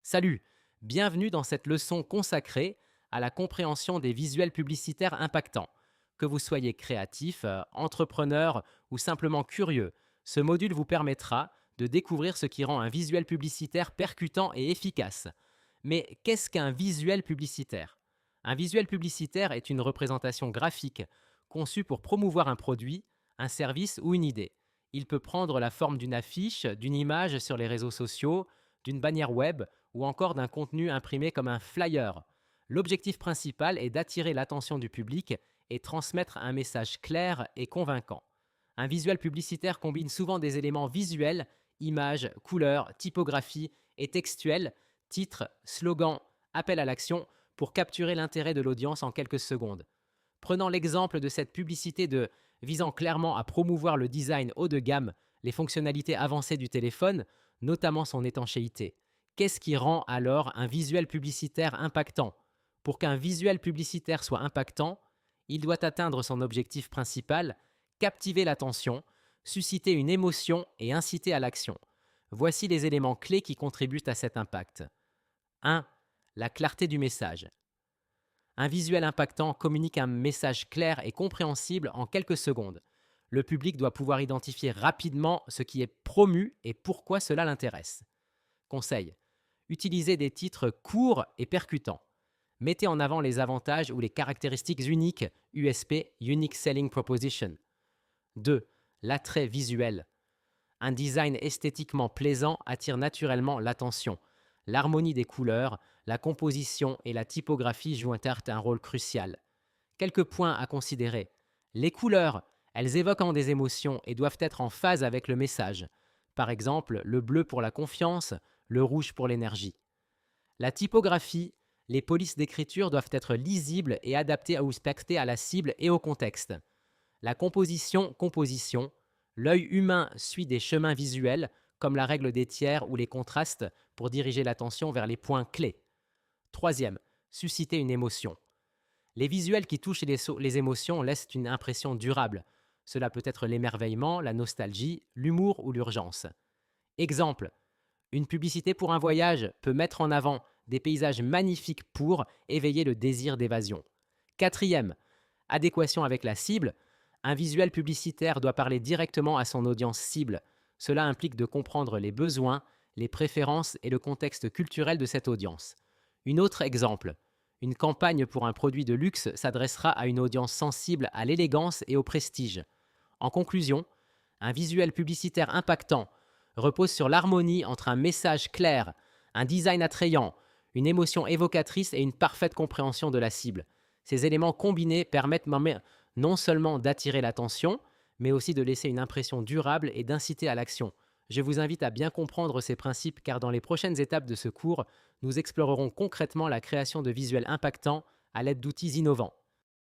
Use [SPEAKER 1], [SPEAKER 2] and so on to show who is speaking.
[SPEAKER 1] Salut, bienvenue dans cette leçon consacrée à la compréhension des visuels publicitaires impactants. Que vous soyez créatif, entrepreneur ou simplement curieux, ce module vous permettra de découvrir ce qui rend un visuel publicitaire percutant et efficace. Mais qu'est-ce qu'un visuel publicitaire? Un visuel publicitaire est une représentation graphique conçue pour promouvoir un produit, un service ou une idée. Il peut prendre la forme d'une affiche, d'une image sur les réseaux sociaux, d'une bannière web ou encore d'un contenu imprimé comme un flyer. L'objectif principal est d'attirer l'attention du public et transmettre un message clair et convaincant. Un visuel publicitaire combine souvent des éléments visuels, images, couleurs, typographie et textuels, titres, slogans, appels à l'action, pour capturer l'intérêt de l'audience en quelques secondes. Prenant l'exemple de cette publicité visant clairement à promouvoir le design haut de gamme, les fonctionnalités avancées du téléphone, notamment son étanchéité. Qu'est-ce qui rend alors un visuel publicitaire impactant? Pour qu'un visuel publicitaire soit impactant, il doit atteindre son objectif principal, captiver l'attention, susciter une émotion et inciter à l'action. Voici les éléments clés qui contribuent à cet impact. 1. La clarté du message. Un visuel impactant communique un message clair et compréhensible en quelques secondes. Le public doit pouvoir identifier rapidement ce qui est promu et pourquoi cela l'intéresse. Conseil. Utilisez des titres courts et percutants. Mettez en avant les avantages ou les caractéristiques uniques, USP, Unique Selling Proposition. 2. L'attrait visuel. Un design esthétiquement plaisant attire naturellement l'attention. L'harmonie des couleurs, la composition et la typographie jouent un rôle crucial. Quelques points à considérer. Les couleurs, elles évoquent des émotions et doivent être en phase avec le message. Par exemple, le bleu pour la confiance, le rouge pour l'énergie. La typographie, les polices d'écriture doivent être lisibles et adaptées ou respectées à la cible et au contexte. La composition, l'œil humain suit des chemins visuels, comme la règle des tiers ou les contrastes, pour diriger l'attention vers les points clés. Troisième, susciter une émotion. Les visuels qui touchent les émotions laissent une impression durable. Cela peut être l'émerveillement, la nostalgie, l'humour ou l'urgence. Exemple, une publicité pour un voyage peut mettre en avant des paysages magnifiques pour éveiller le désir d'évasion. Quatrième, adéquation avec la cible. Un visuel publicitaire doit parler directement à son audience cible. Cela implique de comprendre les besoins, les préférences et le contexte culturel de cette audience. Un autre exemple, une campagne pour un produit de luxe s'adressera à une audience sensible à l'élégance et au prestige. En conclusion, un visuel publicitaire impactant repose sur l'harmonie entre un message clair, un design attrayant, une émotion évocatrice et une parfaite compréhension de la cible. Ces éléments combinés permettent non seulement d'attirer l'attention, mais aussi de laisser une impression durable et d'inciter à l'action. Je vous invite à bien comprendre ces principes car dans les prochaines étapes de ce cours, nous explorerons concrètement la création de visuels impactants à l'aide d'outils innovants.